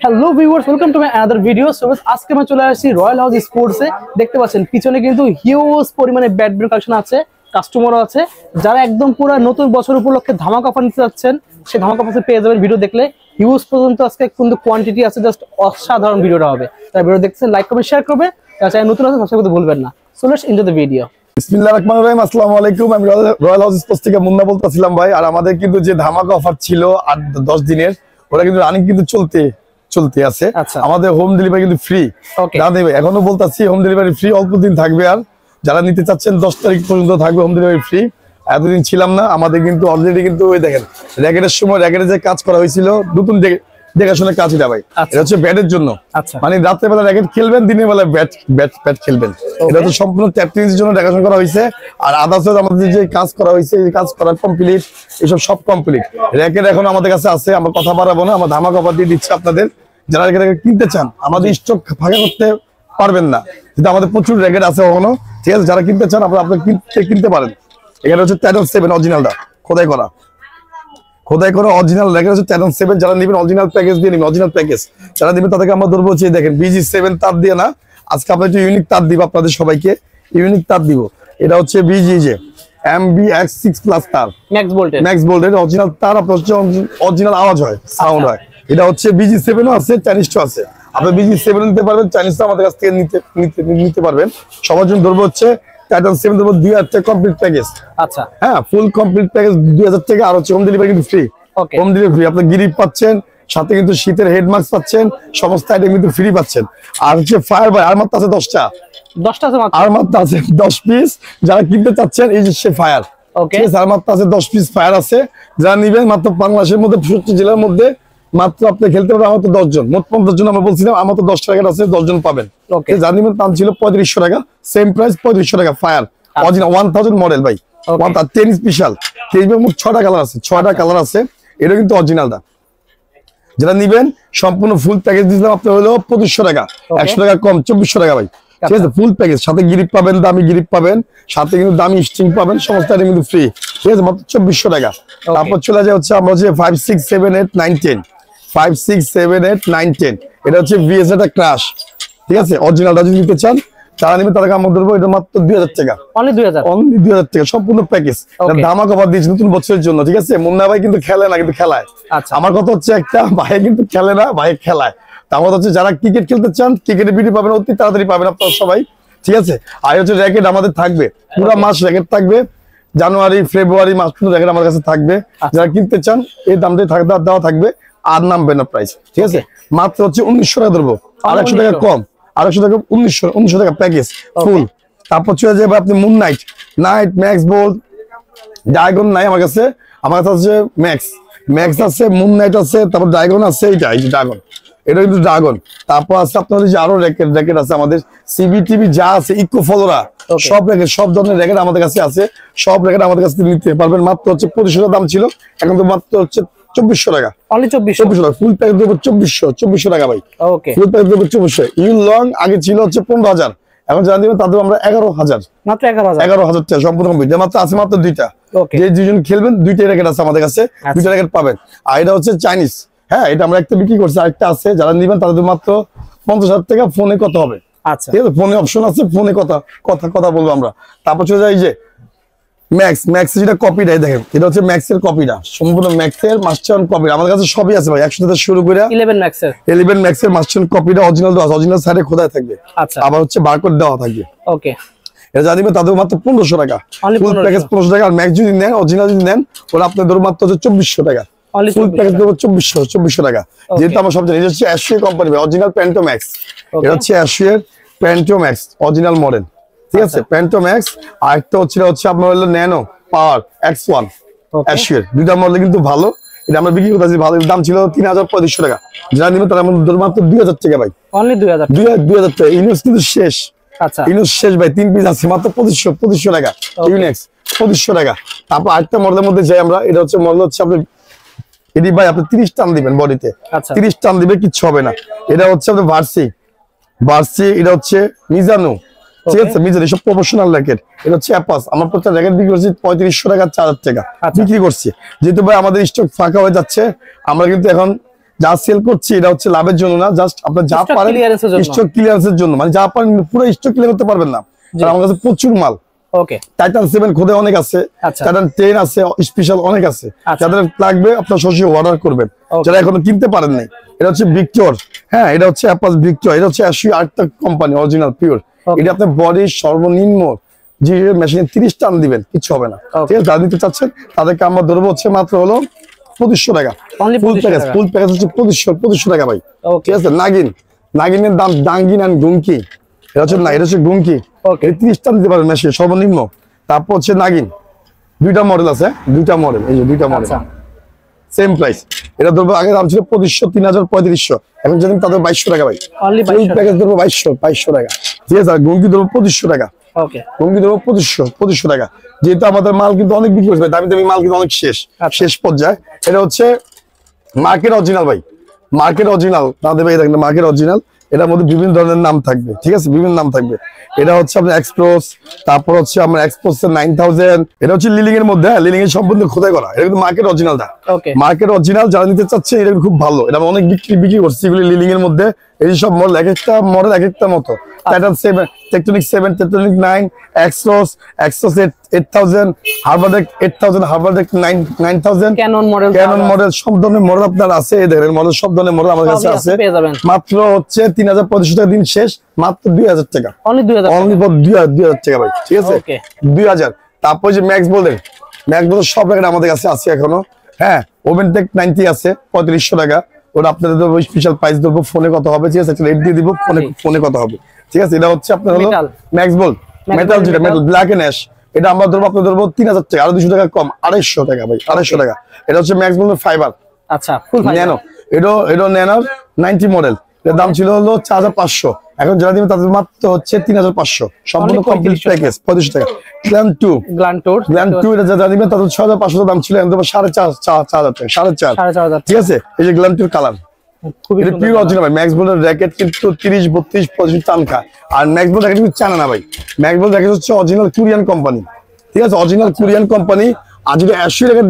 Hello viewers, welcome to my another video. So আজকে আমরা চলে আসছি রয়্যাল হাউস স্পোর্টসে। দেখতে পাচ্ছেন পিছনে কিন্তু হিউজ পরিমাণে ব্যাডমিন্টন কালেকশন আছে, কাস্টমারও আছে। যারা একদম পুরো নতুন বছর উপলক্ষে ধামাকা অফার নিতে যাচ্ছেন, সেই ধামাকা অফার পেয়ে যাবেন ভিডিও দেখলে। হিউজ পর্যন্ত আজকে কিন্তু কোয়ান্টিটি আছে, জাস্ট অসাধারণ ভিডিওটা হবে। তাই ভিডিও দেখছেন, লাইক করবেন, শেয়ার করবেন। যারা নতুন আছে সাবস্ক্রাইব করতে ভুলবেন না। So let's enjoy the video. বিসমিল্লাহির রহমানির রহিম। আসসালামু আলাইকুম। আমি রয়্যাল হাউস স্পোর্টস থেকে মুন্না বলতেছিলাম ভাই। আর আমাদের কিন্তু যে ধামাকা অফার ছিল 8-10 দিনের, ওটা কিন্তু রানিং কিন্তু চলতে আছে। আমাদের হোম ডেলিভারি কিন্তু ফ্রি। এখনো বলতেছি হোম ডেলিভারি ফ্রি, অল্প দিন থাকবে। আর যারা নিতে চাচ্ছেন 10 তারিখ পর্যন্ত থাকবে হোম ডেলিভারি ফ্রি। এতদিন ছিলাম না, আমাদের কিন্তু অলরেডি কিন্তু ওই দেখেন র্যাকেটের সময় র্যাকেটে যে কাজ করা হয়েছিল, নতুন দেখাশোনা কাজ এটা ভাই। এটা হচ্ছে ব্যাটের জন্য, মানে রাতের বেলা র্যাকেট খেলবেন, দিনের বেলা ব্যাট খেলবেন। এটা হচ্ছে সম্পূর্ণ ট্যাপটিংয়ের জন্য দেখাশোনা করা হয়েছে। আর আদার্স আমাদের যে কাজ করা হয়েছে, এই কাজ করা কমপ্লিট, এসব সব কমপ্লিট। র্যাকেট এখন আমাদের কাছে আছে, আমরা কথা বাড়াবো না, আমরা ধামাকা অফার দিয়ে দিচ্ছি আপনাদের। যারা র্যাকেট কিনতে চান, আমাদের স্টক ফাঁকা করতে পারবেন না, কিন্তু আমাদের প্রচুর র্যাকেট আছে এখনো, ঠিক আছে? যারা কিনতে চান আপনারা কিনতে পারেন। এখানে হচ্ছে টাইটান 7 অরিজিনালটা খোদাই করা অরিজিনাল র্যাকেট হচ্ছে টাইটান 7। যারা নেবেন অরিজিনাল প্যাকেজ দিয়ে নেবেন, অরিজিনাল প্যাকেজ যারা নেবেন তাদেরকে আমরা ধরবো হচ্ছে দেখেন BG7 তার দিয়ে না, আজকে আপনার একটু ইউনিক তার দিব, আপনাদের সবাইকে ইউনিক তার দিব। এটা হচ্ছে BG MBX6+ তার, ম্যাক্স বোল্টের অরিজিনাল তার। আপনার হচ্ছে অরিজিনাল আওয়াজ হয়, সাউন্ড হয়। এটা হচ্ছে BG7 ও আছে, চাইনিজও আছে। আপনি BG7 নিতে পারবেন, চাইনিজটা আমাদের কাছ থেকে নিতে পারবেন। সবার জন্য ধরবো হচ্ছে টাইটান 7 দেবো 2000 টাকা কমপ্লিট প্যাকেজ। আচ্ছা, হ্যাঁ, ফুল কমপ্লিট প্যাকেজ 2000 টাকা। আর হচ্ছে হোম ডেলিভারি কিন্তু ফ্রি। হোম ডেলিভারি ফ্রি, আপনি গ্রিপ পাচ্ছেন, সাথে কিন্তু শীতের হেড মাস্ক পাচ্ছেন, সমস্ত আইটেম কিন্তু ফ্রি পাচ্ছেন। আর হচ্ছে ফায়ার ভাই আর মাত্র আছে 10টা আছে, আর মাত্র আছে 10 পিস। যারা কিনতে চাচ্ছেন, এই যে সে ফায়ার, ঠিক আছে? আর মাত্র আছে 10 পিস ফায়ার আছে। যারা নিবেন মাত্র বাংলাদেশের মধ্যে 65 জেলার মধ্যে মাত্র আপনি খেলতে পারবেন। আমার তো 10 জন, মোট 50 জন আমরা বলছিলাম। আমার তো 10 টাকা আছে, 10 জন পাবেন। যারা নিবেন দাম ছিল 3500 টাকা, সেম প্রাইস 3500 টাকা। ফায়ার অরিজিনাল 1000 মডেল ভাই, 10 স্পেশাল। 6টা কালার আছে, 6টা কালার আছে। এটা কিন্তু অরিজিনালটা। যারা নিবেন সম্পূর্ণ ফুল প্যাকেজ দিলাম আপনার হলো 2500 টাকা, 100 টাকা কম, 2400 টাকা ভাই, ঠিক আছে? ফুল প্যাকেজ, সাথে গ্রিপ পাবেন, দামি গ্রিপ পাবেন, সাথে কিন্তু দামি স্ট্রিং পাবেন, সমস্ত আইটেম কিন্তু ফ্রি, ঠিক আছে? মাত্র 2400 টাকা। তারপর চলে যায় হচ্ছে আমরা হচ্ছে 5, 6, 7, 8, 9, 10, 5, 6, 7, 8, 9, 10। এটা হচ্ছে VS এটা ক্রাশ, ঠিক আছে? অরিজিনালটা যদি নিতে চান, যারা নেবেন তাদেরকে আমরা ধরবো এটা মাত্র 2000 টাকা, অনলি 2000 টাকা সম্পূর্ণ প্যাকেজ। ধামাকা অফার দিয়েছি নতুন বছরের জন্য, ঠিক আছে? মুন্না ভাই কিন্তু খেলে না, কিন্তু খেলায়। আমার কথা হচ্ছে একটা, ভাই কিন্তু খেলে না, ভাই খেলায়। তা আমার হচ্ছে যারা ক্রিকেট খেলতে চান, ক্রিকেটের ভিডিও পাবেন, অতি তাড়াতাড়ি পাবেন আপনারা সবাই, ঠিক আছে? আর হচ্ছে র্যাকেট আমাদের থাকবে পুরো মাস, র্যাকেট থাকবে জানুয়ারি ফেব্রুয়ারি মাস পর্যন্ত র্যাকেট আমার কাছে থাকবে। যারা কিনতে চান এই দামটাই দেওয়া থাকবে, আর নামবে না প্রাইস, ঠিক আছে? মাত্র হচ্ছে 1900 টাকা ধরবো, আর 100 টাকা কম, 200 টাকা 1900 টাকা প্যাকেজ ফুল। তারপর চলে যাবে আপনি Moon Knight, Max Bolt, Dragon নাই আমার কাছে। আমার কাছে আছে ম্যাক্স আছে, মুন নাইট আছে, তারপর ড্রাগন আছে। এইটা এই ড্রাগন, এটা কিন্তু ড্রাগন। তারপর আছে আপনার যে আরো র্যাকেট আছে আমাদের, CBTV যা আছে, ইকো ফলোরা, সব র্যাকেট, সব ধরনের র্যাকেট আমাদের কাছে আছে। সব র্যাকেট আমাদের কাছে নিতে পারবেন। মাত্র হচ্ছে 2500 দাম ছিল, এখন তো মাত্র হচ্ছে 2400 টাকা, অনলি 2400 টাকা। ফুল প্যাকেজ দেবো 2400 টাকা ভাই। ফুল প্যাকেজ দেবো 2400। ইউ লং আগে ছিল হচ্ছে 15000, এখন যারা দিবেন তাদের আমরা 11000, মাত্র 11000 টাকা সম্পূর্ণ কমপ্লিট। মাত্র আছে মাত্র 2টা, যে দুজন খেলবেন 2টাই র্যাকেট আছে আমাদের কাছে, 2টা র্যাকেট পাবেন। আর এটা হচ্ছে চাইনিজ, হ্যাঁ, এটা আমরা একটা বিক্রি করছি, আরেকটা আছে। যারা নিবেন তাদের মাত্র 50000 টাকা। ফোনে কত হবে? আচ্ছা, ঠিক আছে, ফোনে অপশন আছে, ফোনে কথা বলবো আমরা। তারপর চলে যায় যে ম্যাক্স যেটা কপিটা, দেখেন এটা হচ্ছে ম্যাক্সের কপিটা, সম্পূর্ণ ম্যাক্সের মাস্টার কপি। আমাদের কাছে সবই আছে ভাই, 100 থেকে শুরু করে 11 ম্যাক্সের মাস্টার কপিটা অরিজিনাল আছে, অরিজিনাল সাইডে খোদাই থাকবে। আচ্ছা, আবার হচ্ছে বারকোড দেওয়া থাকবে। ওকে, এটা জানিবে তাদের মাত্র 1500 টাকা, ফুল প্যাকেজ 1500 টাকা। আর ম্যাক্স যদি নেন, অরিজিনাল যদি নেন, ওরা আপনাদের ধরো মাত্র হচ্ছে 2400 টাকা, ফুল প্যাকেজ দেবো 2400 টাকা। যেহেতু আমার সব জানি, এটা হচ্ছে অ্যাশিয়া কোম্পানি অরিজিনাল প্যান্টো ম্যাক্স। এটা হচ্ছে অ্যাশিয়ার প্যান্টো ম্যাক্স অরিজিনাল মডেল, ঠিক আছে? প্যান্টো ম্যাক্স। আর একটা হচ্ছে আপনার হলো ন্যানো পাওয়ার X1 অ্যাশিয়ার, 2টা মডেল কিন্তু ভালো। এটা আমরা বিক্রি করতেছি ভালো, দাম ছিল 3500 টাকা। যারা নিবেন তারা মাত্র 2000 টাকা ভাই, অনলি 2000 টাকা। ইউনিক্স কিন্তু শেষ, আচ্ছা ইউনিক্স শেষ ভাই, 3 পিস আছে মাত্র 2500 টাকা ইউনিক্স, 2500 টাকা। তারপর আরেকটা মডেলের মধ্যে যাই আমরা, এটা হচ্ছে মডেল হচ্ছে আপনি এটি ভাই আপনি 30 টান দিবেন বডিতে, 30 টান দিবে কিচ্ছু হবে না। এটা হচ্ছে আপনার ভার্সি, এটা হচ্ছে মিজানো, ঠিক আছে? মিজানো সব প্রফেশনাল র্যাকেট। এটা হচ্ছে অ্যাপাস। আমার প্রত্যেক র্যাকেট বিক্রি করছি 3500 টাকা, 4000 টাকা বিক্রি করছি। যেহেতু ভাই আমাদের স্টক ফাঁকা হয়ে যাচ্ছে, আমরা কিন্তু এখন যা সেল করছি এটা হচ্ছে লাভের জন্য না, জাস্ট আপনার যা Stock পারেন clearance এর জন্য। স্টক ক্লিয়ারেন্সের জন্য, মানে যা পারেন পুরো স্টক ক্লিয়ার করতে পারবেন না, কারণ আমার কাছে প্রচুর মাল। ওকে, টাইটান 7 খোদে অনেক আছে, আচ্ছা। টাইটান 10 আছে, স্পেশাল অনেক আছে, আচ্ছা। যাদের লাগবে আপনার সরাসরি অর্ডার করবেন, Okay. যারা এখনো কিনতে পারেন নাই। এটা হচ্ছে ভিক্টর, হ্যাঁ এটা হচ্ছে অ্যাপাস ভিক্টর, এটা হচ্ছে অ্যাশি আর্টটা কোম্পানি অরিজিনাল পিওর। Okay. এটা আপনার বডির সর্বনিম্ন যে মেশিনে 30 টান দিবেন কিছু হবে না, Okay. ঠিক আছে? যারা নিতে চাচ্ছেন তাদেরকে আমরা ধরবো হচ্ছে মাত্র হলো 2500 টাকা। Only ফুল 2500 প্যাকেজ, টাকা। ফুল প্যাকেজ হচ্ছে 2500 টাকা ভাই, Okay. ঠিক আছে? নাগিনের দাম ডাঙ্গিন এন্ড গুমকি, এটা হচ্ছে না, এটা হচ্ছে গুমকি। Okay. 30 টান দিতে পারবেন মেশিন সর্বনিম্ন। তারপর হচ্ছে নাগিন, দুইটা মডেল আছে, দুইটা মডেল, এই যে দুইটা মডেল আচ্ছা, সেম প্রাইস। এটা ধরবো আগে দাম ছিল 2500, 3000, 3500, এখন যদি তাদের 2200 টাকা ভাই। Only ফুল 2200 প্যাকেজ ধরবো 2200 টাকা, ঠিক আছে? আর গুমকি ধরবো 2500 টাকা, ওকে, গুমকি ধরবো 2500 টাকা। যেহেতু আমাদের মাল কিন্তু অনেক বিক্রি হচ্ছে, দামি দামি মাল কিন্তু অনেক শেষ, আচ্ছা। শেষ পর্যায়ে। এটা হচ্ছে মার্কেট অরিজিনাল ভাই, মার্কেট অরিজিনাল না দেবে, এই দেখেন মার্কেট অরিজিনাল। এটার মধ্যে বিভিন্ন ধরনের নাম থাকবে, ঠিক আছে? বিভিন্ন নাম থাকবে। এটা হচ্ছে আপনার এক্সপ্রেস, তারপর হচ্ছে আমরা এক্সপ্রেস 9000, এটা হচ্ছে লিলিং এর মধ্যে, লিলিং এর সম্পূর্ণ খোদাই করা, এটা কিন্তু মার্কেট অরিজিনালটা। ওকে, মার্কেট অরিজিনাল যারা নিতে চাচ্ছে এটা খুব ভালো, এটা আমি অনেক বিক্রি করছি এগুলি লিলিং এর মধ্যে। এই সব মডেল এক একটা মডেল এক একটা মতো, টাইটান 7, টেকটনিক 7, টেকটনিক 9, এক্সপ্রেস 8000, হারবারডেক 8000, হারবারডেক 9000, ক্যানন মডেল, ক্যানন মডেল, সব ধরনের মডেল আপনার আছে। এই দেখেন মডেল, সব ধরনের মডেল আমার কাছে আছে। পেয়ে যাবেন মাত্র হচ্ছে 3500 টাকা, দিন শেষ মাত্র 2000 টাকা, অনলি 2000 অনলি ফর 2000 টাকা ভাই, ঠিক আছে? Okay. 2000। তারপর যে ম্যাক্স বলেন, সব রেট আমাদের কাছে আছে এখনো, হ্যাঁ। ওভেনটেক 90 আছে 3500 টাকা, ওটা আপনাদের দেবো স্পেশাল প্রাইস দেবো, ফোনে কত হবে, ঠিক আছে? একটা রেট দিয়ে দিব, ফোনে কত হবে, ঠিক আছে? এটা হচ্ছে আপনার হলো Metal. ম্যাক্স বল মেটাল, যেটা মেটাল ব্ল্যাক এন্ড অ্যাশ, এটা আমরা ধরবো আপনাদের ধরবো 3000 টাকা, আরো 200 টাকা কম, 250 টাকা ভাই, 250 টাকা। এটা হচ্ছে ম্যাক্স বলের ফাইবার, আচ্ছা, ফুল ন্যানো, এটা ন্যানোর 90 মডেল, এর দাম ছিল হলো 4500, এখন যারা দিবেন তাদের মাত্র হচ্ছে 3500, সম্পূর্ণ Only কমপ্লিট 3500 প্যাকেজ 3500 টাকা। গ্ল্যাম 2, গ্ল্যান্টোর, গ্ল্যাম 2 এটা যারা দিবেন তাদের 6500 দাম ছিল, এখন দেবো 4500 টাকা, 4500, 4500, ঠিক আছে? এই যে গ্ল্যাম 2 কালার, খুবই এটা সুন্দর পিওর অরিজিনাল ভাই। ম্যাক্স বোল্ডের র‍্যাকেট কিন্তু 30, 32, 25 টান খায়, আর ম্যাক্স বোল্ড র‍্যাকেট কিন্তু চানা না ভাই। ম্যাক্স বোল্ড র‍্যাকেট হচ্ছে অরিজিনাল কোরিয়ান কোম্পানি, ঠিক আছে? Original Korean company. আর যদি অ্যাশু র‍্যাকেট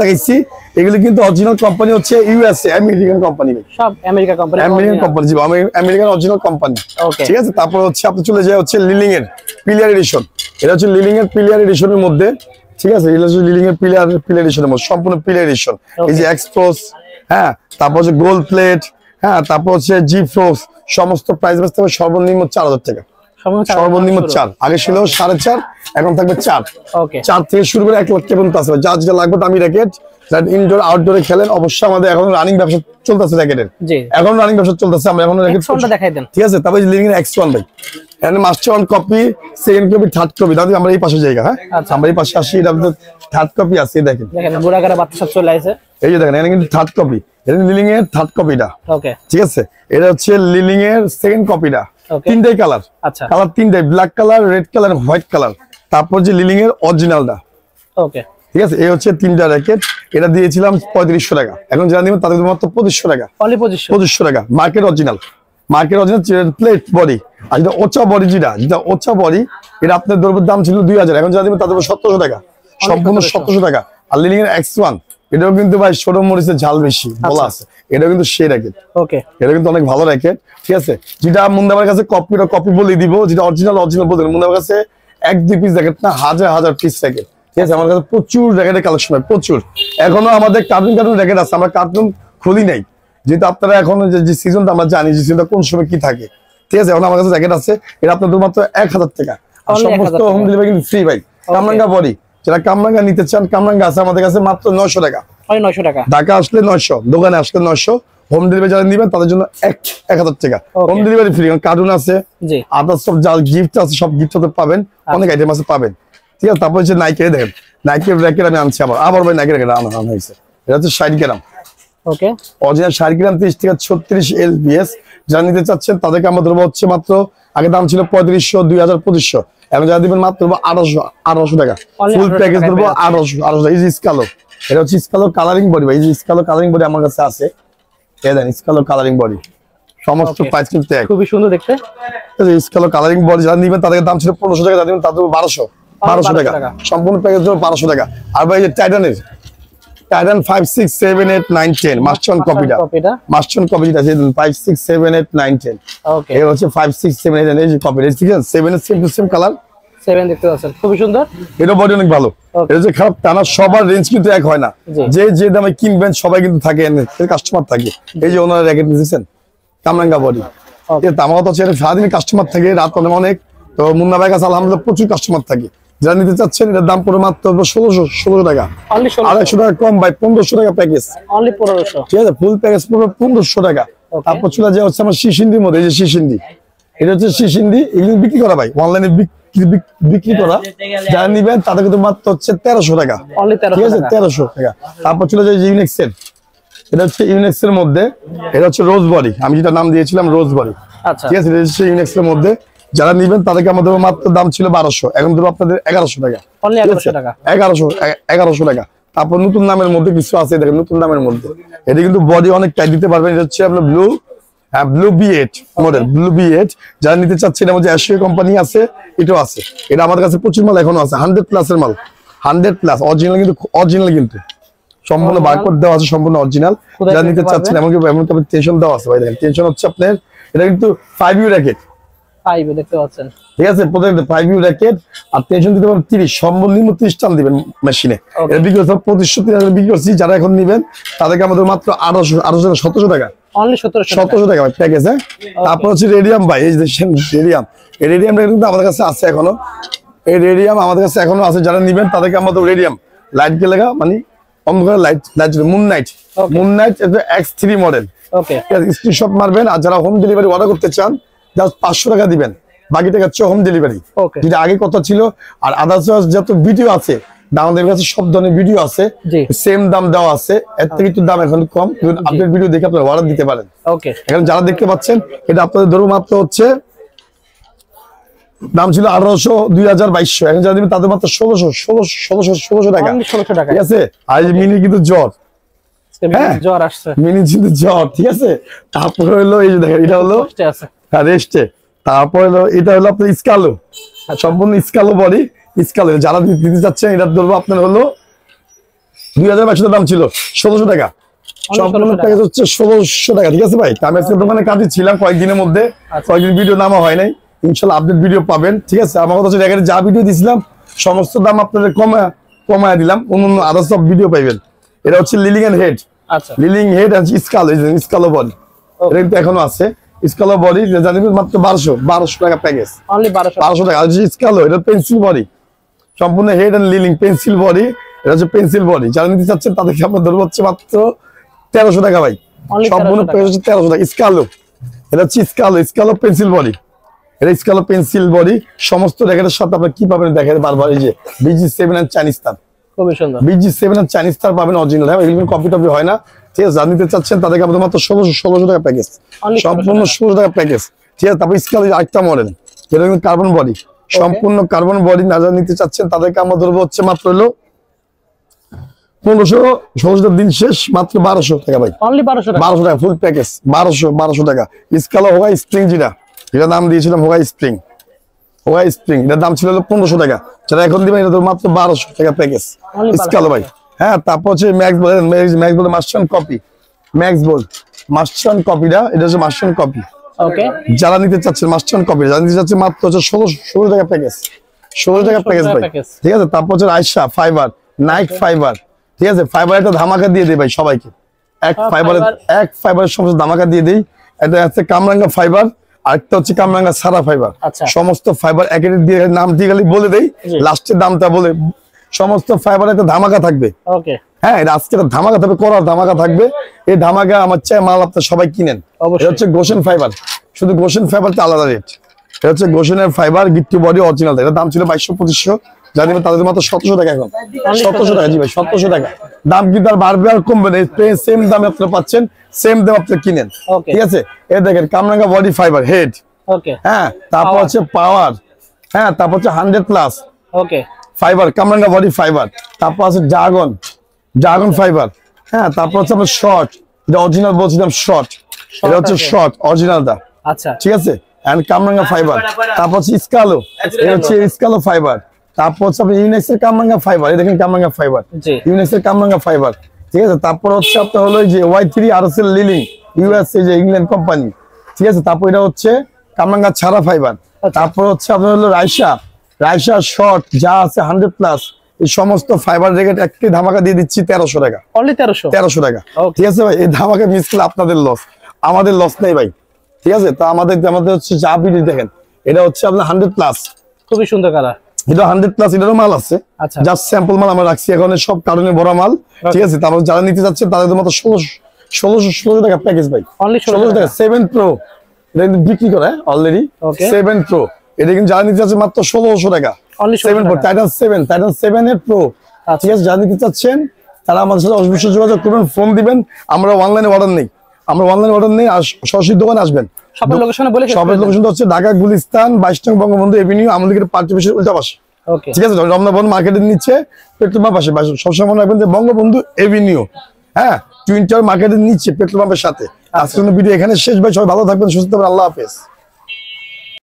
দেখাইছি, এগুলো কিন্তু অরিজিনাল কোম্পানি হচ্ছে ইউএসএ, আমেরিকান কোম্পানি ভাই, সব আমেরিকা কোম্পানি, আমেরিকান কোম্পানি, জি আমেরিকান অরিজিনাল কোম্পানি, Okay. ঠিক আছে? তারপর হচ্ছে আপনি চলে যায় হচ্ছে লিলিং এর পিলিয়ার এডিশন, এটা হচ্ছে লিলিং এর পিলিয়ার এডিশনের মধ্যে, ঠিক আছে? এটা হচ্ছে লিলিং এর পিলিয়ার এডিশনের মধ্যে, সম্পূর্ণ পিলিয়ার এডিশন। এই যে এক্সপ্রেস, হ্যাঁ, তারপর হচ্ছে গোল্ড প্লেট, হ্যাঁ, তারপর হচ্ছে জি ফ্রোক্স, সমস্ত প্রাইস বেচতে হবে সর্বনিম্ন 4000 টাকা, সর্বনিম্ন 4, আগে ছিল 4.5, এখন থাকবে 4। ওকে, 4 থেকে শুরু করে 1 লাখ পর্যন্ত আছে, যা যেটা লাগবে দামি র‍্যাকেট, যারা ইনডোর আউটডোরে খেলেন। অবশ্যই আমাদের এখন রানিং ব্যবসা চলতেছে র্যাকেটের, জি, এখন রানিং ব্যবসা চলতেছে, আমরা এখন র‍্যাকেট ফোনটা দেখাই দেন, ঠিক আছে? তারপরে লিভিং এর X1 ভাই, এখানে master 1 copy, second copy, third copy, দাদা আমরা এই পাশে জায়গা, হ্যাঁ আচ্ছা। আমরা এই পাশে আসি, এটা আপনাদের থার্ড কপি আছে, দেখেন দেখেন গোড়াগাড়া বাচ্চা সব চলে আসে, এই যে দেখেন, এখানে কিন্তু থার্ড কপি, এটা লিলিং এর থার্ড কপিটা, ওকে, ঠিক আছে? এটা হচ্ছে লিলিং এর সেকেন্ড কপিটা, Okay. তিনটাই কালার, আচ্ছা, কালার তিনটাই, black colour, red colour, white colour. তারপর যে লিলিং এর অরিজিনালটা, ওকে, ঠিক আছে? এই হচ্ছে তিনটা র‍্যাকেট, এটা দিয়েছিলাম 3500 টাকা, এখন যারা নেবেন তাদের মাত্র 2500 টাকা, অনলি 2500, 2500 টাকা। Market original, market original plate body, আর যেটা ওচা বডি, যেটা ওচা বডি, এটা আপনার দ্রব্যের দাম ছিল 2000, এখন যারা নেবেন তাদের 1700 টাকা, সম্পূর্ণ 1700 টাকা। আর লিলিং এর X1, এটাও কিন্তু ভাই ছোট মরিচের ঝাল বেশি বলা আছে, এটাও কিন্তু সেই র‍্যাকেট, ওকে, এটা কিন্তু অনেক ভালো র‍্যাকেট, ঠিক আছে? যেটা মুন্দাবার কাছে কপি বলে দিব, যেটা অরিজিনাল বলতে মুন্দাবার কাছে 1-2 পিস র‍্যাকেট না, হাজার পিস র‍্যাকেট, ঠিক আছে? আমার কাছে প্রচুর র‍্যাকেটের কালেকশন হয়, প্রচুর। এখনো আমাদের কার্টুন র‍্যাকেট আছে, আমরা কার্টুন খুলি নাই, যেহেতু আপনারা এখন যে সিজনটা আমরা জানি যে সিজনটা কোন সময় কি থাকে, ঠিক আছে? এখন আমার কাছে র‍্যাকেট আছে, এটা আপনাদের মাত্র 1000 টাকা, আর Only সমস্ত 1000 হোম ডেলিভারি কিন্তু ফ্রি ভাই। কামরাঙ্গা বডি, যারা কামরাঙ্গা নিতে চান, কামরাঙ্গা আছে আমাদের কাছে মাত্র 900 টাকা, অনলি 900 টাকা, ঢাকা আসলে 900, দোকানে আসলে 900, হোম ডেলিভারি যারা নিবেন তাদের জন্য 1000 টাকা, হোম ডেলিভারি ফ্রি। কার্টুন আছে, জি, আপনার সব যা গিফট আছে সব গিফট হতে পাবেন, অনেক আইটেম আছে পাবেন, ঠিক আছে? তারপর হচ্ছে নাইকের, দেখেন নাইকের র‍্যাকেট আমি আনছি, আবার ভাই নাইকের র‍্যাকেট আনা হয়েছে, এটা হচ্ছে 60 গ্রাম, ওকে, অরিজিনাল 60 গ্রাম, 30 থেকে 36 LBS, যারা নিতে চাচ্ছেন তাদেরকে আমরা ধরবো হচ্ছে মাত্র, আগে দাম ছিল 3500, 2000, 2500, এখন যারা দিবেন মাত্র 1800 টাকা, ফুল প্যাকেজ ধরবো 1800 টাকা। এই যে স্কালো, এটা হচ্ছে স্কালো কালারিং বডি ভাই, এই যে স্কালো কালারিং বডি আমার কাছে আছে, এই দেন স্কালো কালারিং বডি, সমস্ত প্রাইস কিন্তু এক, খুবই সুন্দর দেখতে। স্কালো কালারিং বডি যারা নিবেন তাদের দাম ছিল 1500 টাকা, যারা নিবেন তাদের 1200 টাকা, সম্পূর্ণ প্যাকেজ ধরো 1200 টাকা। আর ভাই যে টাইটান 5 6 7 8 9 10 মাস্টার কপিটা মাস্টার কপিটা আছে 5 6 7 8 9 10 ওকে এই হচ্ছে 5 6 7 8 এই যে কপিটা ঠিক আছে 7 এর সেম টু সেম কালার 7 দেখতে পাচ্ছেন খুবই সুন্দর এটা বডি অনেক ভালো এটা যে খারাপ তা না সবার রেঞ্জ কিন্তু এক হয় না যে যে দামে কিনবেন সবাই কিন্তু থাকে কাস্টমার থাকে এই যে ওনারা র্যাকেট দিয়েছেন কামরাঙ্গা বডি এটা আমার তো ছেড়ে সারাদিন কাস্টমার থাকে রাত অনেক তো মুন্না ভাই কাছে আলহামদুলিল্লাহ প্রচুর কাস্টমার থাকে যারা নিতে চাচ্ছেন এটার দাম পড়ে মাত্র 1600 টাকা 250 টাকা কম ভাই 1500 টাকা প্যাকেজ অনলি 1500 ঠিক আছে ফুল প্যাকেজ পড়বে 1500 টাকা তারপর চলে যায় হচ্ছে আমার শিশিন্দির মধ্যে এই যে শিশিন্দি এটা হচ্ছে শিশিন্দি এগুলো বিক্রি করা ভাই অনলাইনে বিক্রি করা যারা নিবেন তাদের কিন্তু মাত্র হচ্ছে 1300 টাকা অনলি 1300 ঠিক আছে 1300 টাকা তারপর চলে যায় ইউনিক্স এর এটা হচ্ছে ইউনিক্স এর মধ্যে এটা হচ্ছে রোজ বডি আমি যেটা নাম দিয়েছিলাম রোজ বডি আচ্ছা ঠিক আছে এটা হচ্ছে ইউনিক্স এর মধ্যে যারা নিবেন তাদেরকে আমাদের মাত্র দাম ছিল 1200 এখন ধরো আপনাদের 1100 টাকা অনলি 1100 টাকা 1100 টাকা তারপর নতুন নামের মধ্যে কিছু আছে দেখেন নতুন নামের মধ্যে এটা কিন্তু বডি অনেক টাইট দিতে পারবেন এটা হচ্ছে আপনার blue B8 model blue B8 যারা নিতে চাচ্ছেন এর মধ্যে এশিয়া কোম্পানি আছে এটাও আছে এটা আমাদের কাছে প্রচুর মাল এখনো আছে 100 প্লাস এর মাল 100 প্লাস অরিজিনাল কিন্তু সম্পূর্ণ বারকোড দেওয়া আছে সম্পূর্ণ অরিজিনাল যারা নিতে চাচ্ছেন এমনকি টেনশন দেওয়া আছে ভাই দেখেন টেনশন হচ্ছে আপনার এটা কিন্তু 5U র্যাকেট 5 দেখতে পাচ্ছেন ঠিক আছে প্রত্যেকটা 5U র্যাকেট আর টেনশন দিতে পারবেন 30 সর্বনিম্ন 30 টান দিবেন মেশিনে এটা বিক্রি করতে 2500 বিক্রি করছি যারা এখন নেবেন তাদেরকে আমাদের মাত্র 1700 টাকা অনলি 1700 টাকা ভাই প্যাকেজ হ্যাঁ তারপর হচ্ছে রেডিয়াম ভাই এই দেখেন রেডিয়াম এই রেডিয়ামটা কিন্তু আমাদের কাছে আছে এখনো এই রেডিয়াম আমাদের কাছে এখনো আছে যারা নেবেন তাদেরকে আমাদের রেডিয়াম লাইট কে লাগা মানে অন্ধকার লাইট মুন নাইট এটা X3 মডেল ওকে স্ক্রিনশট মারবেন আর যারা হোম ডেলিভারি অর্ডার করতে চান জাস্ট 500 টাকা দিবেন বাকি টাকা হচ্ছে হোম ডেলিভারি যেটা আগে কথা ছিল আর আদার্স যত ভিডিও আছে আমাদের কাছে সব ধরনের ভিডিও আছে সেম দাম দেওয়া আছে এর থেকে একটু দাম এখন কম আপডেট ভিডিও দেখে আপনারা অর্ডার দিতে পারেন ওকে এখন যারা দেখতে পাচ্ছেন এটা আপনাদের ধরুন মাত্র হচ্ছে দাম ছিল 1800 2200 এখন যারা দিবেন তাদের মাত্র 1600 টাকা ঠিক আছে আর মিনি কিন্তু জ্বর আসছে মিনি কিন্তু জ্বর ঠিক আছে তারপর হলো এই যে দেখেন এটা হলো রেস্টে তারপর হলো এটা হলো আপনার স্কালো সম্পূর্ণ স্কালো বডি স্কালো যারা দিতে চাচ্ছেন এটা ধরবো আপনার হলো 2200 দাম ছিল 1600 টাকা সম্পূর্ণ প্যাকেজ হচ্ছে 1600 টাকা ঠিক আছে ভাই আমি আজকে দোকানে কাজে ছিলাম কয়েকদিনের মধ্যে কয়েকদিন ভিডিও নামা হয় নাই ইনশাআল্লাহ আপডেট ভিডিও পাবেন ঠিক আছে আমার কথা হচ্ছে এখানে যা ভিডিও দিছিলাম সমস্ত দাম আপনাদের কমায় দিলাম অন্য আরো সব ভিডিও পাইবেন এটা হচ্ছে লিলিং এন্ড হেড আচ্ছা লিলিং হেড আর স্কালো বডি এটা কিন্তু এখনো আছে স্কালো বডি জানেন মাত্র 1200 টাকা প্যাকেজ অনলি 1200 টাকা আর স্কালো এটা পেন্সিল বডি সম্পূর্ণ হেড এন্ড লিলিং পেন্সিল বডি এটা হচ্ছে পেন্সিল বডি যারা নিতে চাচ্ছেন তাদেরকে আমরা ধরবো হচ্ছে মাত্র 1300 টাকা ভাই সম্পূর্ণ প্যাকেজ হচ্ছে 1300 টাকা স্কালো এটা হচ্ছে স্কালো পেন্সিল বডি এটা স্কালো পেন্সিল বডি সমস্ত র্যাকেটের সাথে আপনারা কি পাবেন দেখেন বারবার এই যে BG7 এন্ড চাইনিজ তার খুবই সুন্দর BG7 এন্ড চাইনিজ তার পাবেন অরিজিনাল হ্যাঁ এগুলো কপি টপি হয় না ঠিক আছে জানতে চাচ্ছেন তাদেরকে আমাদের মাত্র 1600 টাকা প্যাকেজ সম্পূর্ণ 1600 টাকা প্যাকেজ ঠিক আছে তারপর স্কালো আরেকটা মডেল এটা কিন্তু কার্বন বডি সম্পূর্ণ কার্বন বডি না যারা নিতে চাচ্ছেন তাদেরকে আমরা ধরবো হচ্ছে মাত্র হলো 1500 দিন শেষ মাত্র 1200 টাকা ভাই অনলি 1200 টাকা ফুল প্যাকেজ 1200 টাকা স্কালো হোগা স্প্রিং যেটা নাম দিয়েছিলাম হোগা স্প্রিং এটার দাম ছিল 1500 টাকা যারা এখন দিবেন এটা তো মাত্র 1200 টাকা প্যাকেজ স্কালো ভাই হ্যাঁ তারপর হচ্ছে ম্যাক্স বল মাস্টার কপি মাস্টার কপিটা এটা হচ্ছে মাস্টার কপি ওকে যারা নিতে চাচ্ছেন মাস্টার কপি যারা নিতে চাচ্ছেন মাত্র হচ্ছে 16 টাকা প্যাকেজ 16 টাকা প্যাকেজ ভাই ঠিক আছে তারপর হচ্ছে আয়শা ফাইবার নাইক ফাইবার ঠিক আছে ফাইবার একটা ধামাকা দিয়ে দেই ভাই সবাইকে এক ফাইবারের সমস্ত ধামাকা দিয়ে দেই এটা হচ্ছে কামরাঙ্গা ফাইবার আরেকটা হচ্ছে কামরাঙ্গা সারা ফাইবার সমস্ত ফাইবার এক দিয়ে নাম দিয়ে গেলে বলে দেই লাস্টের দামটা বলে সমস্ত ফাইবার একটা ধামাকা থাকবে ওকে হ্যাঁ এটা আজকে ধামাকা থাকবে করার ধামাকা থাকবে এই ধামাকা আমার চাই মাল আপনারা সবাই কিনেন এটা হচ্ছে গোশন ফাইবার শুধু গোশন ফাইবারটা আলাদা রেট এটা হচ্ছে গোশনের ফাইবার গিট্টি বডি অরিজিনাল এটা দাম ছিল 2200-2500 জানি তাদের মাত্র 1700 টাকা এখন 1700 টাকা জি ভাই 1700 টাকা দাম কিন্তু আর বাড়বে আর কমবে না সেম দামে আপনারা পাচ্ছেন সেম দাম আপনারা কিনেন ঠিক আছে এই দেখেন কামরাঙ্গা বডি ফাইবার হেড ওকে হ্যাঁ তারপর হচ্ছে পাওয়ার হ্যাঁ তারপর হচ্ছে 100 প্লাস ওকে ফাইবার কামরাঙ্গা বডি ফাইবার তারপর আছে ড্রাগন ফাইবার হ্যাঁ তারপর হচ্ছে আমরা শর্ট এটা অরিজিনাল বলছিলাম শর্ট এটা হচ্ছে শর্ট অরিজিনালটা আচ্ছা ঠিক আছে এন্ড কামরাঙ্গা ফাইবার তারপর হচ্ছে স্কালো এটা হচ্ছে স্কালো ফাইবার তারপর হচ্ছে ইউনিক্সের কামরাঙ্গা ফাইবার এই দেখেন কামরাঙ্গা ফাইবার ইউনিক্সের কামরাঙ্গা ফাইবার ঠিক আছে। তারপর হচ্ছে আপনার হলো যে Y3 RSL লিলিং ইউএসএ যে ইংল্যান্ড কোম্পানি, ঠিক আছে। তারপর এটা হচ্ছে কামরাঙ্গা ছাড়া ফাইবার। তারপর হচ্ছে আপনার হলো রাইসা শর্ট যা আছে 100+, এই সমস্ত ফাইবার রেকেট একটি ধামাকা দিয়ে দিচ্ছি 1300 টাকা। অনলি 1300 টাকা, ঠিক আছে ভাই। এই ধামাকা মিস করলে আপনাদের লস, আমাদের লস নেই ভাই, ঠিক আছে। তো আমাদের হচ্ছে যা বিডি দেখেন, এটা হচ্ছে আপনার 100+, খুবই সুন্দর কালার। এটা 100+, এটারও মাল আছে, আচ্ছা জাস্ট স্যাম্পল মাল আমরা রাখছি এখন, সব কারণে বড় মাল, ঠিক আছে। তারপর যারা নিতে যাচ্ছেন তাদের মতো 1600 টাকা প্যাকেজ ভাই, অনলি 1600 টাকা। 7 Pro এটা কিন্তু বিক্রি করে অলরেডি, 7 Pro এটা কিন্তু যারা নিতে যাচ্ছে মাত্র 1600 টাকা। অনলি 7 Pro টাইটান 7 এর Pro, ঠিক আছে। যারা নিতে চাচ্ছেন তারা আমাদের সাথে অবশ্যই যোগাযোগ করবেন, ফোন দিবেন। আমরা অনলাইনে অর্ডার নেই, আর সরাসরি দোকানে আসবেন। সবার লোকেশন বলে সবার লোকেশনটা হচ্ছে ঢাকা গুলিস্তান 22 নং বঙ্গবন্ধু এভিনিউ, আমাদের পার্টি অফিসের উল্টা পাশে, ওকে ঠিক আছে। রমনা মার্কেটের নিচে পেট্রোল পাম্প পাশে, সবসময় মনে রাখবেন যে বঙ্গবন্ধু এভিনিউ, হ্যাঁ, টুইন টাওয়ার মার্কেটের নিচে পেট্রোল পাম্পের সাথে। আজকের ভিডিও এখানে শেষ ভাই, সবাই ভালো থাকবেন, সুস্থ থাকবেন, আল্লাহ হাফেজ।